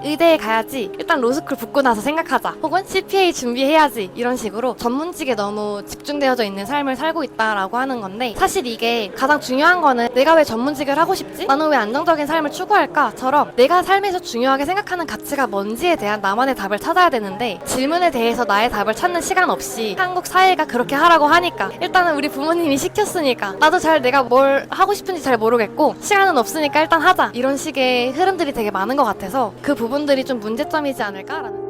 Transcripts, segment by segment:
의대에 가야지, 일단 로스쿨 붙고 나서 생각하자, 혹은 CPA 준비해야지, 이런 식으로 전문직에 너무 집중되어져 있는 삶을 살고 있다라고 하는 건데, 사실 이게 가장 중요한 거는 내가 왜 전문직을 하고 싶지? 나는 왜 안정적인 삶을 추구할까?처럼 내가 삶에서 중요하게 생각하는 가치가 뭔지에 대한 나만의 답을 찾아야 되는데, 질문에 대해서 나의 답을 찾는 시간 없이 한국 사회가 그렇게 하라고 하니까, 일단은 우리 부모님이 시켰으니까 나도 잘 내가 뭘 하고 싶은지 잘 모르겠고 시간은 없으니까 일단 하자, 이런 식의 흐름들이 되게 많은 것 같아서 그 부분들이 좀 문제점이지 않을까라는.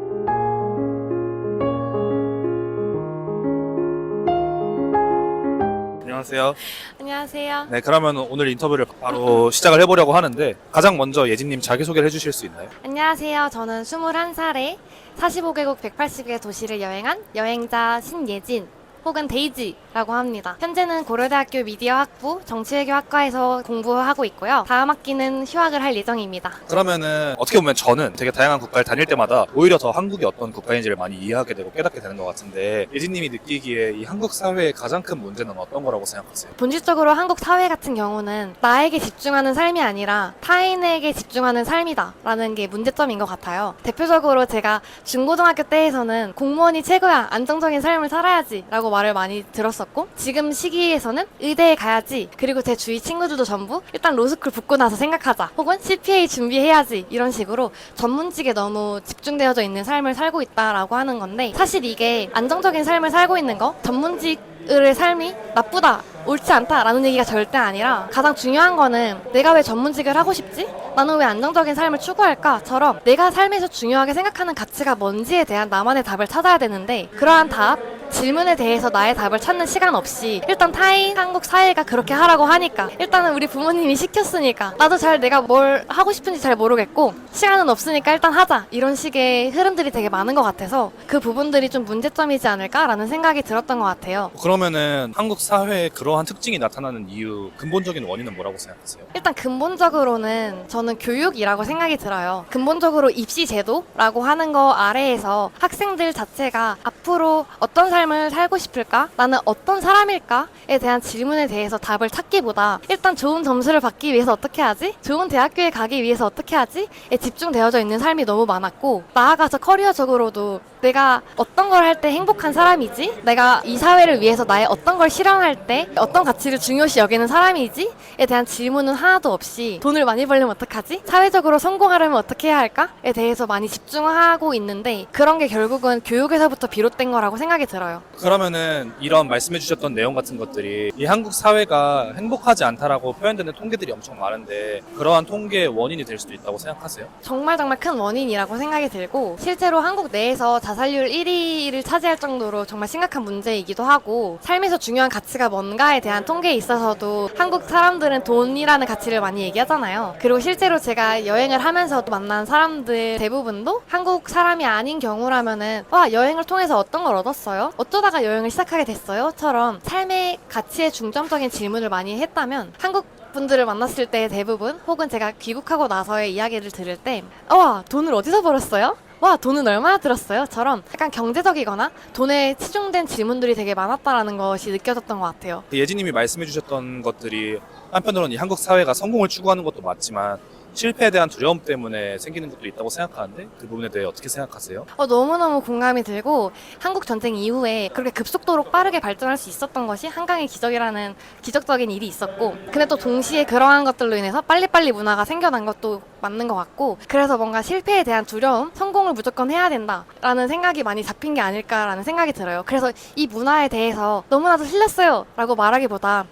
안녕하세요. 안녕하세요. 네, 그러면 오늘 인터뷰를 바로 시작을 해보려고 하는데, 가장 먼저 예진님 자기소개를 해주실 수 있나요? 안녕하세요. 저는 21살에 45개국 180개 도시를 여행한 여행자 신예진 혹은 데이지라고 합니다. 현재는 고려대학교 미디어학부 정치외교학과에서 공부하고 있고요. 다음 학기는 휴학을 할 예정입니다. 그러면은 어떻게 보면 저는 되게 다양한 국가를 다닐 때마다 오히려 더 한국이 어떤 국가인지를 많이 이해하게 되고 깨닫게 되는 것 같은데, 예진님이 느끼기에 이 한국 사회의 가장 큰 문제는 어떤 거라고 생각하세요? 본질적으로 한국 사회 같은 경우는 나에게 집중하는 삶이 아니라 타인에게 집중하는 삶이다 라는 게 문제점인 것 같아요. 대표적으로 제가 중고등학교 때에서는 공무원이 최고야, 안정적인 삶을 살아야지 라고 말을 많이 들었었고, 지금 시기에서는 의대에 가야지, 그리고 제 주위 친구들도 전부 일단 로스쿨 붙고 나서 생각하자, 혹은 CPA 준비해야지, 이런 식으로 전문직에 너무 집중되어져 있는 삶을 살고 있다라고 하는 건데, 사실 이게 안정적인 삶을 살고 있는 거, 전문직의 삶이 나쁘다, 옳지 않다라는 얘기가 절대 아니라, 가장 중요한 거는 내가 왜 전문직을 하고 싶지? 나는 왜 안정적인 삶을 추구할까?처럼 내가 삶에서 중요하게 생각하는 가치가 뭔지에 대한 나만의 답을 찾아야 되는데, 그러한 답, 질문에 대해서 나의 답을 찾는 시간 없이 일단 타인 한국 사회가 그렇게 하라고 하니까, 일단은 우리 부모님이 시켰으니까 나도 잘 내가 뭘 하고 싶은지 잘 모르겠고 시간은 없으니까 일단 하자, 이런 식의 흐름들이 되게 많은 것 같아서 그 부분들이 좀 문제점이지 않을까라는 생각이 들었던 것 같아요. 그러면은 한국 사회에 그러한 특징이 나타나는 이유, 근본적인 원인은 뭐라고 생각하세요? 일단 근본적으로는 저는 교육이라고 생각이 들어요. 근본적으로 입시 제도라고 하는 거 아래에서 학생들 자체가 앞으로 어떤 삶을 살고 싶을까? 나는 어떤 사람일까?에 대한 질문에 대해서 답을 찾기보다, 일단 좋은 점수를 받기 위해서 어떻게 하지? 좋은 대학교에 가기 위해서 어떻게 하지? 에 집중되어져 있는 삶이 너무 많았고, 나아가서 커리어적으로도 내가 어떤 걸 할 때 행복한 사람이지? 내가 이 사회를 위해서 나의 어떤 걸 실현할 때 어떤 가치를 중요시 여기는 사람이지? 에 대한 질문은 하나도 없이, 돈을 많이 벌려면 어떡하지? 사회적으로 성공하려면 어떻게 해야 할까? 에 대해서 많이 집중하고 있는데, 그런 게 결국은 교육에서부터 비롯된 거라고 생각이 들어요. 그러면은 이런 말씀해 주셨던 내용 같은 것들이 이 한국 사회가 행복하지 않다라고 표현되는 통계들이 엄청 많은데, 그러한 통계의 원인이 될 수도 있다고 생각하세요? 정말 큰 원인이라고 생각이 들고, 실제로 한국 내에서 자살률 1위를 차지할 정도로 정말 심각한 문제이기도 하고, 삶에서 중요한 가치가 뭔가에 대한 통계에 있어서도 한국 사람들은 돈이라는 가치를 많이 얘기하잖아요. 그리고 실제로 제가 여행을 하면서 만난 사람들 대부분도 한국 사람이 아닌 경우라면은, 와, 여행을 통해서 어떤 걸 얻었어요? 어쩌다가 여행을 시작하게 됐어요? 처럼 삶의 가치에 중점적인 질문을 많이 했다면, 한국 분들을 만났을 때 대부분, 혹은 제가 귀국하고 나서의 이야기를 들을 때, 와, 돈을 어디서 벌었어요? 와, 돈은 얼마나 들었어요? 처럼 약간 경제적이거나 돈에 치중된 질문들이 되게 많았다라는 것이 느껴졌던 것 같아요. 예진님이 말씀해 주셨던 것들이 한편으로는 이 한국 사회가 성공을 추구하는 것도 맞지만 실패에 대한 두려움 때문에 생기는 것도 있다고 생각하는데, 그 부분에 대해 어떻게 생각하세요? 너무너무 공감이 들고, 한국 전쟁 이후에 그렇게 급속도로 빠르게 발전할 수 있었던 것이 한강의 기적이라는 기적적인 일이 있었고, 근데 또 동시에 그러한 것들로 인해서 빨리빨리 문화가 생겨난 것도 맞는 것 같고, 그래서 뭔가 실패에 대한 두려움, 성공을 무조건 해야 된다라는 생각이 많이 잡힌 게 아닐까라는 생각이 들어요. 그래서 이 문화에 대해서 너무나도 틀렸어요 라고 말하기보다,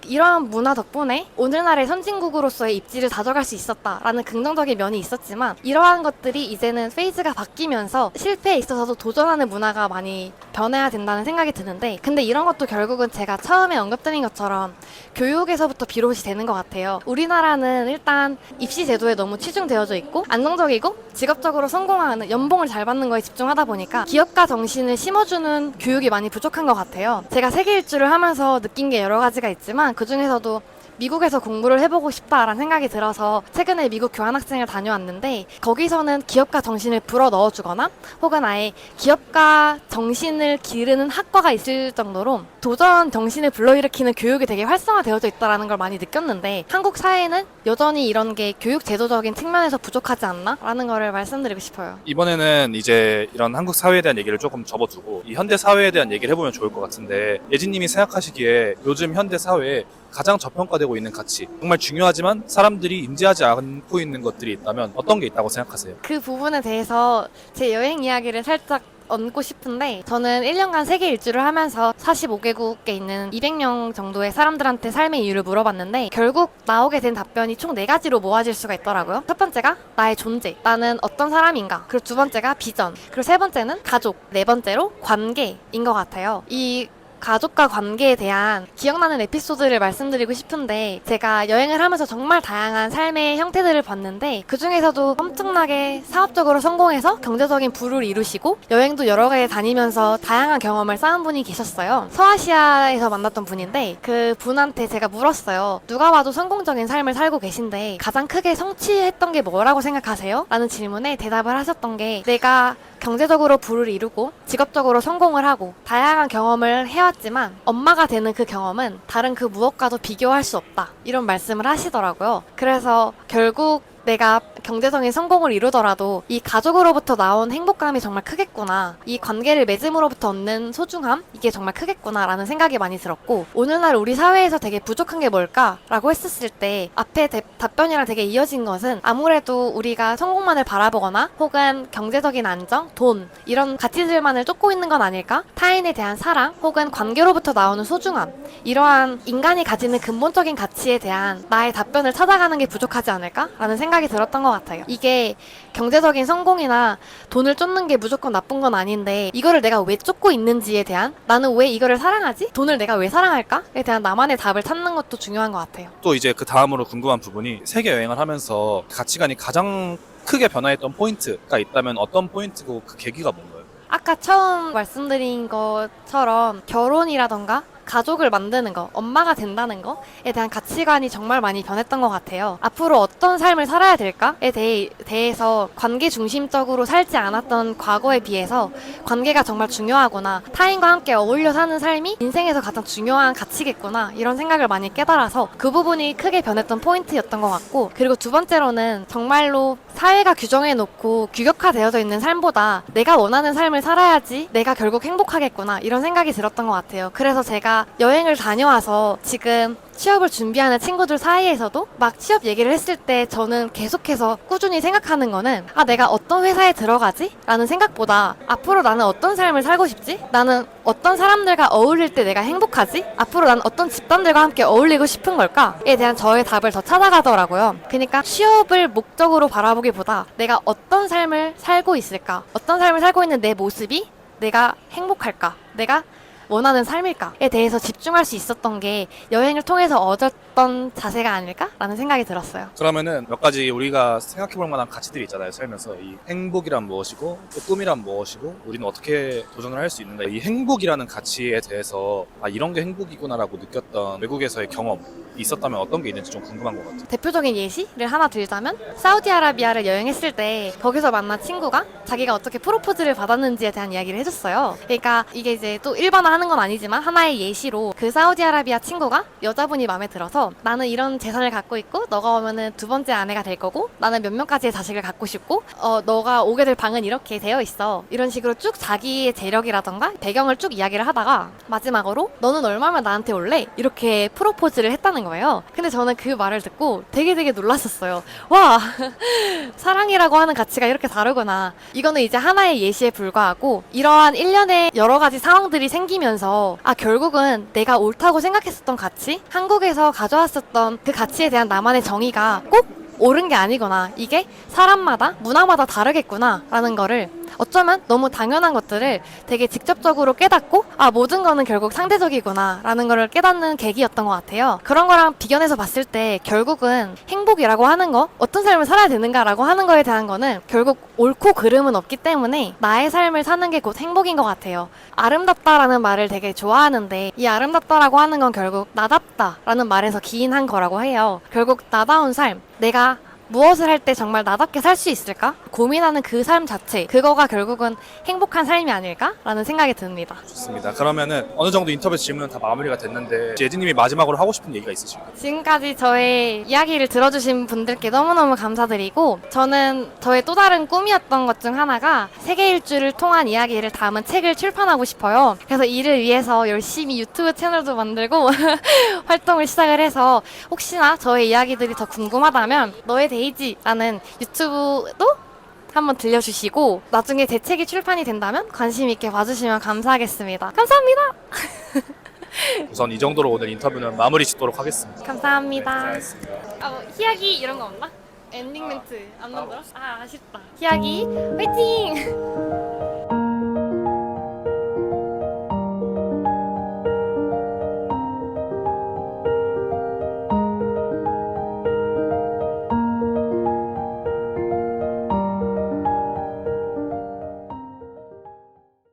이러한 문화 덕분에 오늘날의 선진국으로서의 입지를 다져갈 수 있었다라는 긍정적인 면이 있었지만, 이러한 것들이 이제는 페이즈가 바뀌면서 실패에 있어서도 도전하는 문화가 많이 변해야 된다는 생각이 드는데, 근데 이런 것도 결국은 제가 처음에 언급드린 것처럼 교육에서부터 비롯이 되는 것 같아요. 우리나라는 일단 입시 제도에 너무 치중되어져 있고 안정적이고 직업적으로 성공하는, 연봉을 잘 받는 거에 집중하다 보니까 기업가 정신을 심어주는 교육이 많이 부족한 것 같아요. 제가 세계 일주를 하면서 느낀 게 여러 가지가 있지만, 그 중에서도 미국에서 공부를 해보고 싶다라는 생각이 들어서 최근에 미국 교환학생을 다녀왔는데 거기서는 기업가 정신을 불어 넣어주거나 혹은 아예 기업가 정신을 기르는 학과가 있을 정도로 도전 정신을 불러일으키는 교육이 되게 활성화되어져 있다는 걸 많이 느꼈는데 한국 사회는 여전히 이런 게 교육 제도적인 측면에서 부족하지 않나? 라는 거를 말씀드리고 싶어요. 이번에는 이제 이런 한국 사회에 대한 얘기를 조금 접어두고 이 현대 사회에 대한 얘기를 해보면 좋을 것 같은데 예진님이 생각하시기에 요즘 현대 사회에 가장 저평가되고 있는 가치, 정말 중요하지만 사람들이 인지하지 않고 있는 것들이 있다면 어떤 게 있다고 생각하세요? 그 부분에 대해서 제 여행 이야기를 살짝 얹고 싶은데 저는 1년간 세계 일주를 하면서 45개국에 있는 200명 정도의 사람들한테 삶의 이유를 물어봤는데 결국 나오게 된 답변이 총 4가지로 모아질 수가 있더라고요. 첫 번째가 나의 존재, 나는 어떤 사람인가. 그리고 두 번째가 비전, 그리고 세 번째는 가족, 네 번째로 관계인 것 같아요. 이 가족과 관계에 대한 기억나는 에피소드를 말씀드리고 싶은데 제가 여행을 하면서 정말 다양한 삶의 형태들을 봤는데 그 중에서도 엄청나게 사업적으로 성공해서 경제적인 부를 이루시고 여행도 여러 개 다니면서 다양한 경험을 쌓은 분이 계셨어요. 서아시아에서 만났던 분인데 그 분한테 제가 물었어요. 누가 봐도 성공적인 삶을 살고 계신데 가장 크게 성취했던 게 뭐라고 생각하세요? 라는 질문에 대답을 하셨던 게 내가 경제적으로 부를 이루고 직업적으로 성공을 하고 다양한 경험을 해왔지만 엄마가 되는 그 경험은 다른 그 무엇과도 비교할 수 없다. 이런 말씀을 하시더라고요. 그래서 결국 내가 경제적인 성공을 이루더라도 이 가족으로부터 나온 행복감이 정말 크겠구나. 이 관계를 맺음으로부터 얻는 소중함? 이게 정말 크겠구나 라는 생각이 많이 들었고 오늘날 우리 사회에서 되게 부족한 게 뭘까라고 했었을 때 앞에 답변이랑 되게 이어진 것은 아무래도 우리가 성공만을 바라보거나 혹은 경제적인 안정, 돈 이런 가치들만을 쫓고 있는 건 아닐까? 타인에 대한 사랑 혹은 관계로부터 나오는 소중함 이러한 인간이 가지는 근본적인 가치에 대한 나의 답변을 찾아가는 게 부족하지 않을까? 라는 생각이 들었던 것 같아요. 이게 경제적인 성공이나 돈을 쫓는 게 무조건 나쁜 건 아닌데 이거를 내가 왜 쫓고 있는지에 대한 나는 왜 이거를 사랑하지? 돈을 내가 왜 사랑할까?에 대한 나만의 답을 찾는 것도 중요한 것 같아요. 또 이제 그 다음으로 궁금한 부분이 세계 여행을 하면서 가치관이 가장 크게 변화했던 포인트가 있다면 어떤 포인트고 그 계기가 뭔가요? 아까 처음 말씀드린 것처럼 결혼이라던가 가족을 만드는 거, 엄마가 된다는 거에 대한 가치관이 정말 많이 변했던 것 같아요. 앞으로 어떤 삶을 살아야 될까에 대해서 관계 중심적으로 살지 않았던 과거에 비해서 관계가 정말 중요하구나. 타인과 함께 어울려 사는 삶이 인생에서 가장 중요한 가치겠구나. 이런 생각을 많이 깨달아서 그 부분이 크게 변했던 포인트였던 것 같고 그리고 두 번째로는 정말로 사회가 규정해놓고 규격화되어져 있는 삶보다 내가 원하는 삶을 살아야지 내가 결국 행복하겠구나. 이런 생각이 들었던 것 같아요. 그래서 제가 여행을 다녀와서 지금 취업을 준비하는 친구들 사이에서도 막 취업 얘기를 했을 때 저는 계속해서 꾸준히 생각하는 거는 내가 어떤 회사에 들어가지? 라는 생각보다 앞으로 나는 어떤 삶을 살고 싶지? 나는 어떤 사람들과 어울릴 때 내가 행복하지? 앞으로 나는 어떤 집단들과 함께 어울리고 싶은 걸까?에 대한 저의 답을 더 찾아가더라고요. 그러니까 취업을 목적으로 바라보기보다 내가 어떤 삶을 살고 있을까? 어떤 삶을 살고 있는 내 모습이 내가 행복할까? 내가 원하는 삶일까에 대해서 집중할 수 있었던 게 여행을 통해서 얻었던 자세가 아닐까라는 생각이 들었어요. 그러면은 몇 가지 우리가 생각해볼 만한 가치들이 있잖아요. 살면서 이 행복이란 무엇이고 또 꿈이란 무엇이고 우리는 어떻게 도전을 할 수 있는가. 이 행복이라는 가치에 대해서 이런 게 행복이구나라고 느꼈던 외국에서의 경험이 있었다면 어떤 게 있는지 좀 궁금한 것 같아요. 대표적인 예시를 하나 들자면 사우디아라비아를 여행했을 때 거기서 만난 친구가 자기가 어떻게 프로포즈를 받았는지에 대한 이야기를 해줬어요. 그러니까 이게 이제 또 일반화하는 건 아니지만 하나의 예시로 그 사우디아라비아 친구가 여자분이 마음에 들어서 나는 이런 재산을 갖고 있고 너가 오면은 두 번째 아내가 될 거고 나는 몇 명까지의 자식을 갖고 싶고 너가 오게 될 방은 이렇게 되어 있어. 이런 식으로 쭉 자기의 재력이라던가 배경을 쭉 이야기를 하다가 마지막으로 너는 얼마면 나한테 올래? 이렇게 프로포즈를 했다는 거예요. 근데 저는 그 말을 듣고 되게 놀랐었어요. 와 사랑이라고 하는 가치가 이렇게 다르구나. 이거는 이제 하나의 예시에 불과하고 이러한 일련의 여러 가지 상황들이 생기면서 결국은 내가 옳다고 생각했었던 가치, 한국에서 가져왔었던 그 가치에 대한 나만의 정의가 꼭 옳은 게 아니구나. 이게 사람마다 문화마다 다르겠구나 라는 거를 어쩌면 너무 당연한 것들을 되게 직접적으로 깨닫고 모든 거는 결국 상대적이구나 라는 거를 깨닫는 계기였던 것 같아요. 그런 거랑 비견해서 봤을 때 결국은 행복이라고 하는 거, 어떤 삶을 살아야 되는가라고 하는 거에 대한 거는 결국 옳고 그름은 없기 때문에 나의 삶을 사는 게 곧 행복인 것 같아요. 아름답다라는 말을 되게 좋아하는데 이 아름답다라고 하는 건 결국 나답다라는 말에서 기인한 거라고 해요. 결국 나다운 삶, 내가 무엇을 할 때 정말 나답게 살 수 있을까? 고민하는 그 삶 자체, 그거가 결국은 행복한 삶이 아닐까라는 생각이 듭니다. 좋습니다. 그러면은 어느 정도 인터뷰 질문은 다 마무리가 됐는데 예진님이 마지막으로 하고 싶은 얘기가 있으실까요? 지금까지 저의 이야기를 들어주신 분들께 너무너무 감사드리고, 저는 저의 또 다른 꿈이었던 것 중 하나가 세계 일주를 통한 이야기를 담은 책을 출판하고 싶어요. 그래서 이를 위해서 열심히 유튜브 채널도 만들고 활동을 시작을 해서 혹시나 저의 이야기들이 더 궁금하다면 너의 데이지라는 유튜브도 한번 들려주시고 나중에 제 책이 출판이 된다면 관심 있게 봐주시면 감사하겠습니다. 감사합니다. 우선 이 정도로 오늘 인터뷰는 마무리 짓도록 하겠습니다. 감사합니다. 고생하셨습니다. 뭐 희약이 이런 거 없나? 엔딩 멘트 안 만들어? 아쉽다. 희약이 화이팅!